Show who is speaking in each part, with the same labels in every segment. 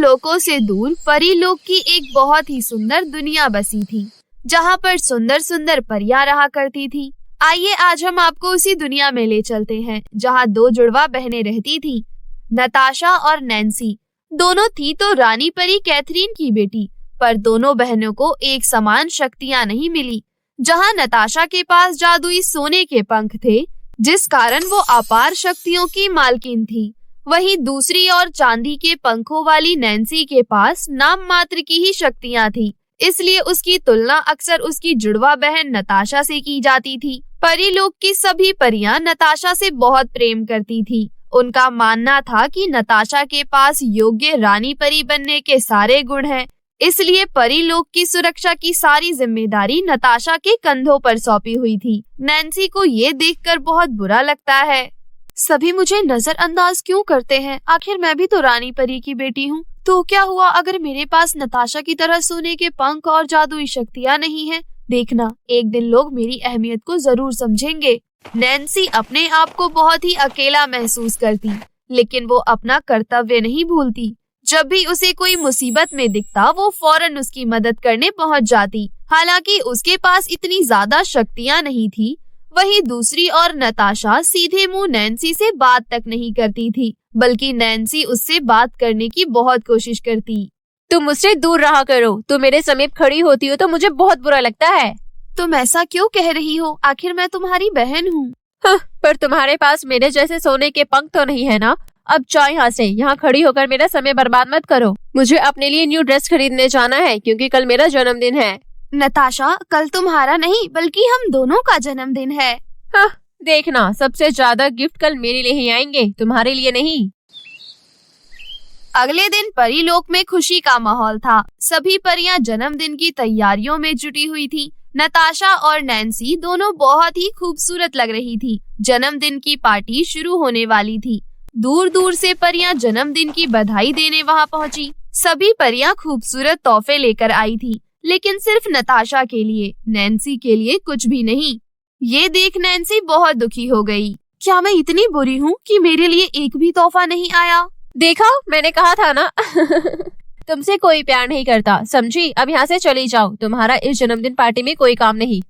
Speaker 1: लोकों से दूर परीलोक की एक बहुत ही सुंदर दुनिया बसी थी, जहाँ पर सुंदर सुंदर परियां रहा करती थी। आइए आज हम आपको उसी दुनिया में ले चलते हैं, जहाँ दो जुड़वा बहनें रहती थी, नताशा और नैन्सी। दोनों थी तो रानी परी कैथरीन की बेटी, पर दोनों बहनों को एक समान शक्तियाँ नहीं मिली। जहाँ नताशा के पास जादुई सोने के पंख थे, जिस कारण वो अपार शक्तियों की मालकिन थी, वहीं दूसरी ओर चांदी के पंखों वाली नैन्सी के पास नाम मात्र की ही शक्तियाँ थी। इसलिए उसकी तुलना अक्सर उसकी जुड़वा बहन नताशा से की जाती थी। परीलोक की सभी परियां नताशा से बहुत प्रेम करती थी। उनका मानना था कि नताशा के पास योग्य रानी परी बनने के सारे गुण हैं। इसलिए परीलोक की सुरक्षा की सारी जिम्मेदारी नताशा के कंधों पर सौंपी हुई थी। नैन्सी को ये देखकर बहुत बुरा लगता है। सभी मुझे नजरअंदाज क्यों करते हैं? आखिर मैं भी तो रानी परी की बेटी हूँ। तो क्या हुआ अगर मेरे पास नताशा की तरह सोने के पंख और जादुई शक्तियाँ नहीं हैं? देखना, एक दिन लोग मेरी अहमियत को जरूर समझेंगे। नैन्सी अपने आप को बहुत ही अकेला महसूस करती, लेकिन वो अपना कर्तव्य नहीं भूलती। जब भी उसे कोई मुसीबत में दिखता, वो फौरन उसकी मदद करने पहुंच जाती। हालांकि उसके पास इतनी ज्यादा शक्तियां नहीं थी। वहीं दूसरी ओर नताशा सीधे मुंह नैन्सी से बात तक नहीं करती थी, बल्कि नैन्सी उससे बात करने की बहुत कोशिश करती।
Speaker 2: तुम मुझसे दूर रहा करो। तुम मेरे समीप खड़ी होती हो तो मुझे बहुत बुरा लगता है।
Speaker 1: तुम ऐसा क्यों कह रही हो? आखिर मैं तुम्हारी बहन हूँ।
Speaker 2: पर तुम्हारे पास मेरे जैसे सोने के पंख तो नहीं है ना? अब जाओ यहाँ से। यहाँ खड़ी होकर मेरा समय बर्बाद मत करो। मुझे अपने लिए न्यू ड्रेस खरीदने जाना है, क्योंकि कल मेरा जन्मदिन है।
Speaker 1: नताशा, कल तुम्हारा नहीं बल्कि हम दोनों का जन्मदिन है।
Speaker 2: देखना, सबसे ज्यादा गिफ्ट कल मेरे लिए ही आएंगे, तुम्हारे लिए नहीं।
Speaker 1: अगले दिन परीलोक में खुशी का माहौल था। सभी परियां जन्मदिन की तैयारियों में जुटी हुई थी। नताशा और नैन्सी दोनों बहुत ही खूबसूरत लग रही थी। जन्मदिन की पार्टी शुरू होने वाली थी। दूर दूर से परियां जन्मदिन की बधाई देने वहां पहुंची। सभी परियां खूबसूरत तोहफे लेकर आई थी, लेकिन सिर्फ नताशा के लिए, नैन्सी के लिए कुछ भी नहीं। ये देख नैन्सी बहुत दुखी हो गई। क्या मैं इतनी बुरी हूँ कि मेरे लिए एक भी तोहफा नहीं आया?
Speaker 2: देखा, मैंने कहा था ना। तुमसे कोई प्यार नहीं करता, समझी? अब यहाँ से चली जाओ। तुम्हारा इस जन्मदिन पार्टी में कोई काम नहीं।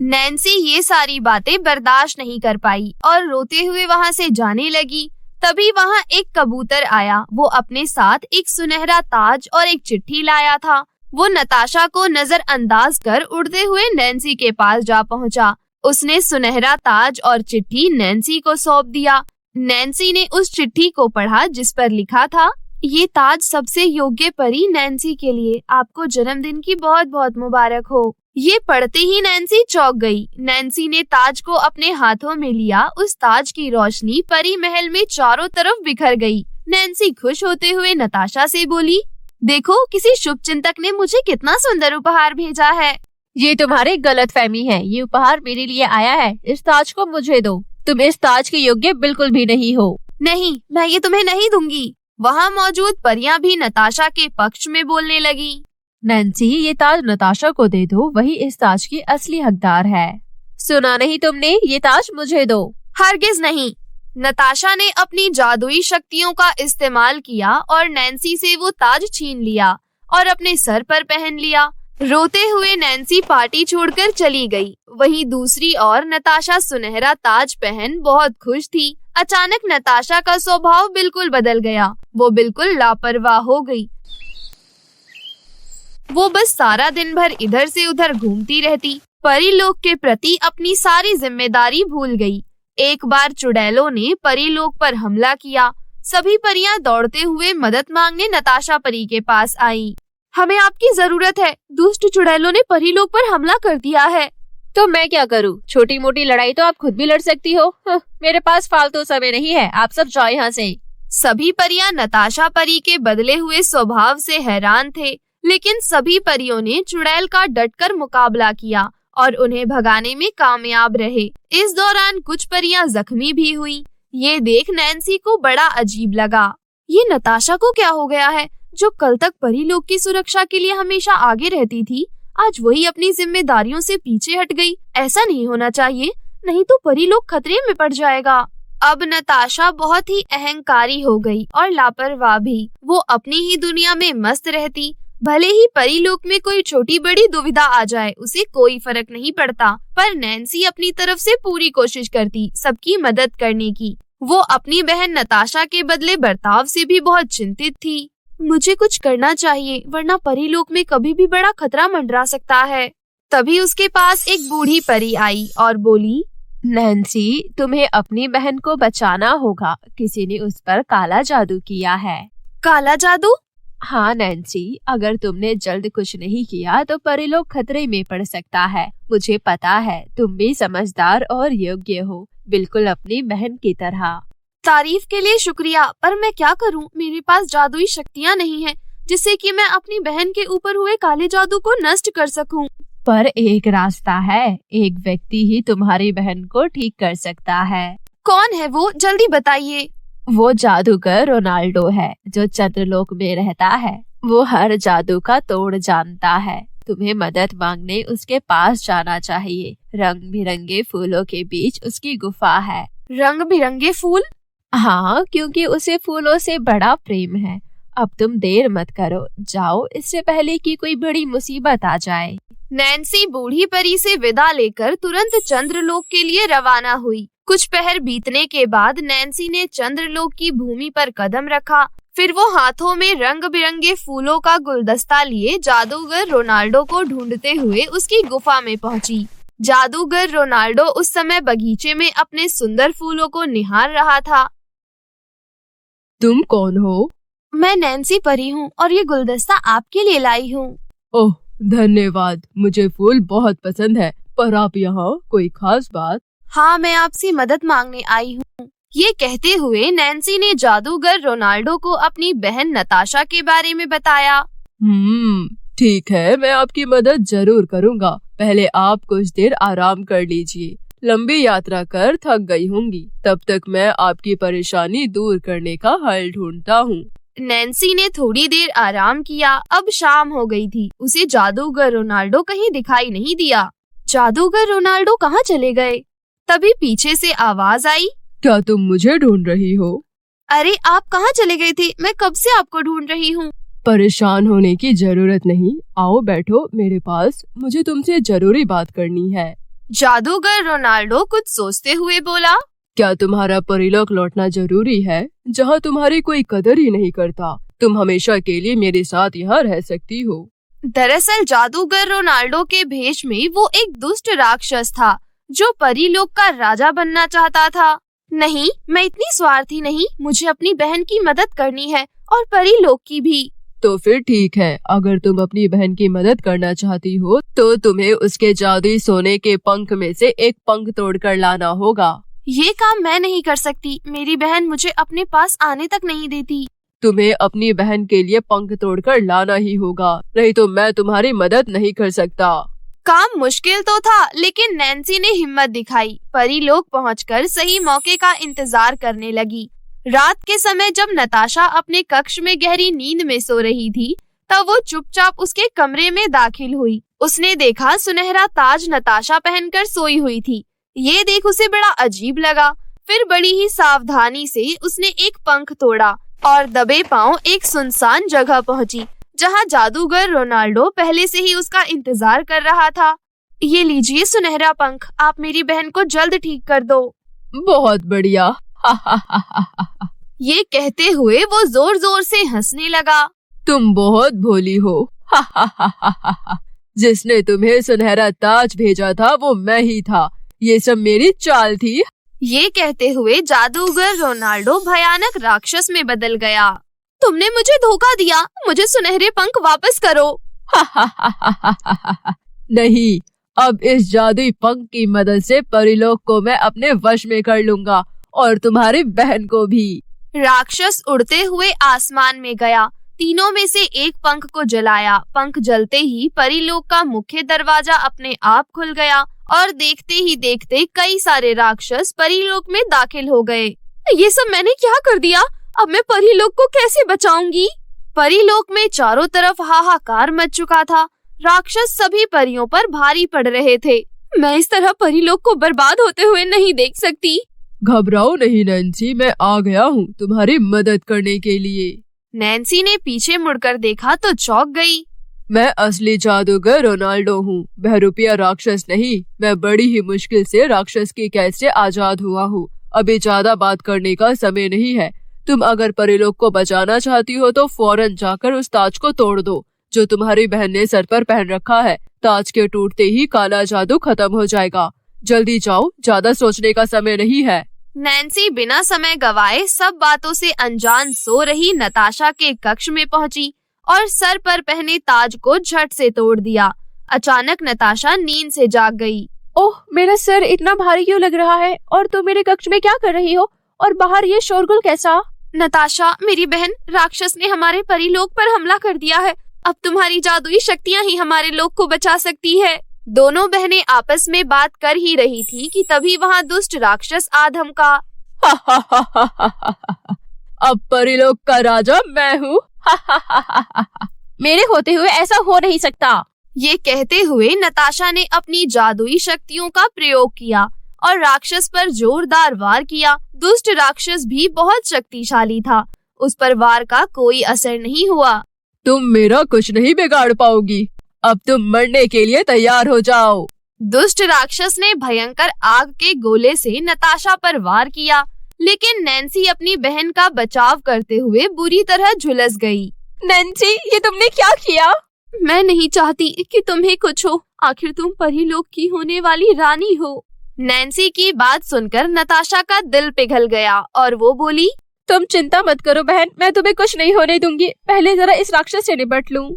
Speaker 1: नैन्सी ये सारी बातें बर्दाश्त नहीं कर पाई और रोते हुए वहाँ से जाने लगी। तभी वहाँ एक कबूतर आया। वो अपने साथ एक सुनहरा ताज और एक चिट्ठी लाया था। वो नताशा को नजरअंदाज कर उड़ते हुए नैन्सी के पास जा पहुँचा। उसने सुनहरा ताज और चिट्ठी नैन्सी को सौंप दिया। नैन्सी ने उस चिट्ठी को पढ़ा, जिस पर लिखा था, ये ताज सबसे योग्य परी नैन्सी के लिए, आपको जन्मदिन की बहुत बहुत मुबारक हो। ये पढ़ते ही नैन्सी चौंक गई। नैन्सी ने ताज को अपने हाथों में लिया। उस ताज की रोशनी परी महल में चारों तरफ बिखर गई। नैन्सी खुश होते हुए नताशा से बोली, देखो, किसी शुभ चिंतक ने मुझे कितना सुंदर उपहार भेजा है।
Speaker 2: ये तुम्हारी गलतफहमी है। ये उपहार मेरे लिए आया है। इस ताज को मुझे दो। तुम इस ताज के योग्य बिल्कुल भी नहीं हो।
Speaker 1: नहीं, मैं ये तुम्हें नहीं दूंगी। वहाँ मौजूद परियां भी नताशा के पक्ष में बोलने लगी।
Speaker 2: नैन्सी, ये ताज नताशा को दे दो, वही इस ताज की असली हकदार है। सुना नहीं तुमने? ये ताज मुझे दो।
Speaker 1: हरगिज नहीं। नताशा ने अपनी जादुई शक्तियों का इस्तेमाल किया और नैन्सी से वो ताज छीन लिया और अपने सर पर पहन लिया। रोते हुए नैन्सी पार्टी छोड़कर चली गई। वहीं दूसरी ओर नताशा सुनहरा ताज पहन बहुत खुश थी। अचानक नताशा का स्वभाव बिल्कुल बदल गया। वो बिल्कुल लापरवाह हो गई। वो बस सारा दिन भर इधर से उधर घूमती रहती। परीलोक के प्रति अपनी सारी जिम्मेदारी भूल गई। एक बार चुड़ैलों ने परीलोक पर हमला किया। सभी परियां दौड़ते हुए मदद मांगने नताशा परी के पास आई। हमें आपकी जरूरत है। दुष्ट चुड़ैलों ने परीलोक पर हमला कर दिया है।
Speaker 2: तो मैं क्या करूं? छोटी मोटी लड़ाई तो आप खुद भी लड़ सकती हो। मेरे पास फालतू समय नहीं है। आप सब जाओ यहाँ से।
Speaker 1: सभी परियां नताशा परी के बदले हुए स्वभाव से हैरान थे, लेकिन सभी परियों ने चुड़ैल का डटकर मुकाबला किया और उन्हें भगाने में कामयाब रहे। इस दौरान कुछ परियां जख्मी भी हुई। ये देख नैन्सी को बड़ा अजीब लगा। ये नताशा को क्या हो गया है? जो कल तक परीलोक की सुरक्षा के लिए हमेशा आगे रहती थी, आज वही अपनी जिम्मेदारियों से पीछे हट गई। ऐसा नहीं होना चाहिए, नहीं तो परीलोक खतरे में पड़ जाएगा। अब नताशा बहुत ही अहंकारी हो गई और लापरवाह भी। वो अपनी ही दुनिया में मस्त रहती, भले ही परीलोक में कोई छोटी बड़ी दुविधा आ जाए उसे कोई फर्क नहीं पड़ता। पर नैन्सी अपनी तरफ से पूरी कोशिश करती सबकी मदद करने की। वो अपनी बहन नताशा के बदले बर्ताव से भी बहुत चिंतित थी। मुझे कुछ करना चाहिए वरना परीलोक में कभी भी बड़ा खतरा मंडरा सकता है। तभी उसके पास एक बूढ़ी परी आई और बोली,
Speaker 2: नैन्सी, तुम्हें अपनी बहन को बचाना होगा। किसी ने उस पर काला जादू किया है।
Speaker 1: काला जादू?
Speaker 2: हाँ नैन्सी, अगर तुमने जल्द कुछ नहीं किया तो परीलोक खतरे में पड़ सकता है। मुझे पता है तुम भी समझदार और योग्य हो, बिल्कुल अपनी बहन की तरह।
Speaker 1: तारीफ के लिए शुक्रिया, पर मैं क्या करूं? मेरे पास जादुई शक्तियां नहीं हैं जिससे कि मैं अपनी बहन के ऊपर हुए काले जादू को नष्ट कर सकूं।
Speaker 2: पर एक रास्ता है, एक व्यक्ति ही तुम्हारी बहन को ठीक कर सकता है।
Speaker 1: कौन है वो? जल्दी बताइए।
Speaker 2: वो जादूगर रोनाल्डो है जो चंद्रलोक में रहता है। वो हर जादू का तोड़ जानता है। तुम्हें मदद मांगने उसके पास जाना चाहिए। रंग बिरंगे फूलों के बीच उसकी गुफा है।
Speaker 1: रंग बिरंगे फूल?
Speaker 2: हाँ, क्योंकि उसे फूलों से बड़ा प्रेम है। अब तुम देर मत करो, जाओ इससे पहले कि कोई बड़ी मुसीबत आ जाए।
Speaker 1: नैन्सी बूढ़ी परी से विदा लेकर तुरंत चंद्रलोक के लिए रवाना हुई। कुछ पहर बीतने के बाद नैन्सी ने चंद्रलोक की भूमि पर कदम रखा। फिर वो हाथों में रंग बिरंगे फूलों का गुलदस्ता लिए जादूगर रोनाल्डो को ढूंढते हुए उसकी गुफा में पहुंची। जादूगर रोनाल्डो उस समय बगीचे में अपने सुंदर फूलों को निहार रहा था।
Speaker 3: तुम कौन हो?
Speaker 1: मैं नैन्सी परी हूँ और ये गुलदस्ता आपके लिए लाई हूँ।
Speaker 3: ओह धन्यवाद, मुझे फूल बहुत पसंद है। पर आप यहाँ कोई खास बात?
Speaker 1: हाँ, मैं आपसे मदद मांगने आई हूँ। ये कहते हुए नैन्सी ने जादूगर रोनाल्डो को अपनी बहन नताशा के बारे में बताया।
Speaker 3: ठीक है, मैं आपकी मदद जरूर करूँगा। पहले आप कुछ देर आराम कर लीजिए। लंबी यात्रा कर थक गई होंगी, तब तक मैं आपकी परेशानी दूर करने का हल ढूंढता हूँ।
Speaker 1: नैन्सी ने थोड़ी देर आराम किया। अब शाम हो गई थी। उसे जादूगर रोनाल्डो कहीं दिखाई नहीं दिया। जादूगर रोनाल्डो कहाँ चले गए? तभी पीछे से आवाज आई,
Speaker 3: क्या तुम मुझे ढूंढ रही हो?
Speaker 1: अरे आप कहाँ चले गए थे? मैं कब से आपको ढूंढ रही हूँ।
Speaker 3: परेशान होने की जरूरत नहीं, आओ बैठो मेरे पास, मुझे तुमसे जरूरी बात करनी है।
Speaker 1: जादूगर रोनाल्डो कुछ सोचते हुए बोला,
Speaker 3: क्या तुम्हारा परीलोक लौटना जरूरी है, जहाँ तुम्हारी कोई कदर ही नहीं करता? तुम हमेशा के लिए मेरे साथ यहाँ रह सकती हो।
Speaker 1: दरअसल जादूगर रोनाल्डो के भेष में वो एक दुष्ट राक्षस था जो परीलोक का राजा बनना चाहता था। नहीं, मैं इतनी स्वार्थी नहीं। मुझे अपनी बहन की मदद करनी है और परीलोक की भी।
Speaker 3: तो फिर ठीक है, अगर तुम अपनी बहन की मदद करना चाहती हो तो तुम्हें उसके जादुई सोने के पंख में से एक पंख तोड़कर लाना होगा।
Speaker 1: ये काम मैं नहीं कर सकती। मेरी बहन मुझे अपने पास आने तक नहीं देती।
Speaker 3: तुम्हें अपनी बहन के लिए पंख तोड़कर लाना ही होगा, नहीं तो मैं तुम्हारी मदद नहीं कर सकता।
Speaker 1: काम मुश्किल तो था, लेकिन नैन्सी ने हिम्मत दिखाई। परीलोक पहुंचकर सही मौके का इंतजार करने लगी। रात के समय जब नताशा अपने कक्ष में गहरी नींद में सो रही थी, तब वो चुपचाप उसके कमरे में दाखिल हुई। उसने देखा सुनहरा ताज नताशा पहनकर सोई हुई थी। ये देख उसे बड़ा अजीब लगा। फिर बड़ी ही सावधानी से उसने एक पंख तोड़ा और दबे पांव एक सुनसान जगह पहुंची, जहां जादूगर रोनाल्डो पहले से ही उसका इंतजार कर रहा था। ये लीजिए सुनहरा पंख, आप मेरी बहन को जल्द ठीक कर दो।
Speaker 3: बहुत बढ़िया।
Speaker 1: ये कहते हुए वो जोर जोर से हंसने लगा।
Speaker 3: तुम बहुत भोली हो। जिसने तुम्हें सुनहरा ताज भेजा था वो मैं ही था। ये सब मेरी चाल थी।
Speaker 1: ये कहते हुए जादूगर रोनाल्डो भयानक राक्षस में बदल गया। तुमने मुझे धोखा दिया, मुझे सुनहरे पंख वापस करो।
Speaker 3: नहीं, अब इस जादुई पंख की मदद से परीलोक को मैं अपने वश में कर लूंगा और तुम्हारी बहन को भी।
Speaker 1: राक्षस उड़ते हुए आसमान में गया। तीनों में से एक पंख को जलाया। पंख जलते ही परीलोक का मुख्य दरवाजा अपने आप खुल गया और देखते ही देखते कई सारे राक्षस परीलोक में दाखिल हो गए। ये सब मैंने क्या कर दिया? अब मैं परीलोक को कैसे बचाऊंगी? परीलोक में चारों तरफ हाहाकार मच चुका था। राक्षस सभी परियों पर भारी पड़ रहे थे। मैं इस तरह परीलोक को बर्बाद होते हुए नहीं देख सकती।
Speaker 3: घबराओ नहीं नैन्सी, मैं आ गया हूँ तुम्हारी मदद करने के लिए।
Speaker 1: नैन्सी ने पीछे मुड़कर देखा तो चौंक गई।
Speaker 3: मैं असली जादूगर रोनाल्डो हूँ, बहरूपिया राक्षस नहीं। मैं बड़ी ही मुश्किल से राक्षस की कैद से आजाद हुआ हूँ। अभी ज्यादा बात करने का समय नहीं है। तुम अगर परीलोक को बचाना चाहती हो तो फौरन जाकर उस ताज को तोड़ दो जो तुम्हारी बहन ने सर पर पहन रखा है। ताज के टूटते ही काला जादू खत्म हो जाएगा। जल्दी जाओ, ज्यादा सोचने का समय नहीं है।
Speaker 1: नैन्सी बिना समय गवाए सब बातों से अनजान सो रही नताशा के कक्ष में पहुंची और सर पर पहने ताज को झट से तोड़ दिया। अचानक नताशा नींद से जाग गई।
Speaker 2: ओह, मेरा सर इतना भारी क्यों लग रहा है? और तुम मेरे कक्ष में क्या कर रही हो? और बाहर ये शोरगुल कैसा?
Speaker 1: नताशा, मेरी बहन, राक्षस ने हमारे परीलोक पर हमला कर दिया है। अब तुम्हारी जादुई शक्तियाँ ही हमारे लोक को बचा सकती है। दोनों बहनें आपस में बात कर ही रही थी कि तभी वहाँ दुष्ट राक्षस आ धमका।
Speaker 3: अब परीलोक का राजा मैं हूँ।
Speaker 2: मेरे होते हुए ऐसा हो नहीं सकता।
Speaker 1: ये कहते हुए नताशा ने अपनी जादुई शक्तियों का प्रयोग किया और राक्षस पर जोरदार वार किया। दुष्ट राक्षस भी बहुत शक्तिशाली था। उस पर वार का कोई असर नहीं हुआ।
Speaker 3: तुम मेरा कुछ नहीं बिगाड़ पाओगी। अब तुम मरने के लिए तैयार हो जाओ।
Speaker 1: दुष्ट राक्षस ने भयंकर आग के गोले से नताशा पर वार किया, लेकिन नैन्सी अपनी बहन का बचाव करते हुए बुरी तरह झुलस गई।
Speaker 2: नैन्सी, ये तुमने क्या किया?
Speaker 1: मैं नहीं चाहती कि तुम्हें कुछ हो। आखिर तुम परीलोक की होने वाली रानी हो। नैन्सी की बात सुनकर नताशा का दिल पिघल गया और वो बोली,
Speaker 2: तुम चिंता मत करो बहन, मैं तुम्हें कुछ नहीं होने दूंगी। पहले जरा इस राक्षस से निपट लूं।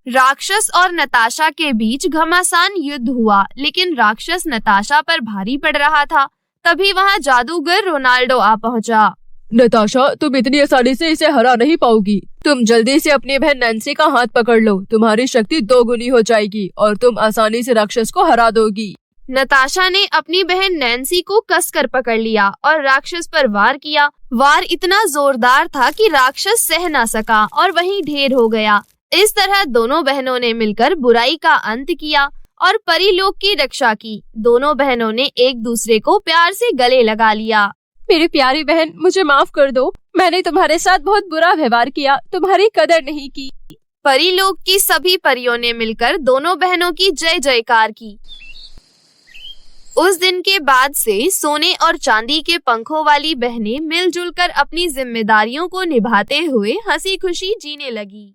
Speaker 1: राक्षस और नताशा के बीच घमासान युद्ध हुआ, लेकिन राक्षस नताशा पर भारी पड़ रहा था। तभी वहाँ जादूगर रोनाल्डो आ पहुँचा।
Speaker 3: नताशा, तुम इतनी आसानी से इसे हरा नहीं पाओगी। तुम जल्दी से अपनी बहन नैन्सी का हाथ पकड़ लो। तुम्हारी शक्ति 2 गुनी हो जाएगी और तुम आसानी से राक्षस को हरा दोगी।
Speaker 1: नताशा ने अपनी बहन नैन्सी को कसकर पकड़ लिया और राक्षस पर वार किया। वार इतना जोरदार था कि राक्षस सह न सका और वहीं ढेर हो गया। इस तरह दोनों बहनों ने मिलकर बुराई का अंत किया और परीलोक की रक्षा की। दोनों बहनों ने एक दूसरे को प्यार से गले लगा लिया।
Speaker 2: मेरी प्यारी बहन, मुझे माफ कर दो। मैंने तुम्हारे साथ बहुत बुरा व्यवहार किया, तुम्हारी कदर नहीं की।
Speaker 1: परीलोक की सभी परियों ने मिलकर दोनों बहनों की जय जयकार की। उस दिन के बाद से सोने और चांदी के पंखों वाली बहनें मिलजुल कर अपनी जिम्मेदारियों को निभाते हुए हंसी खुशी जीने लगी।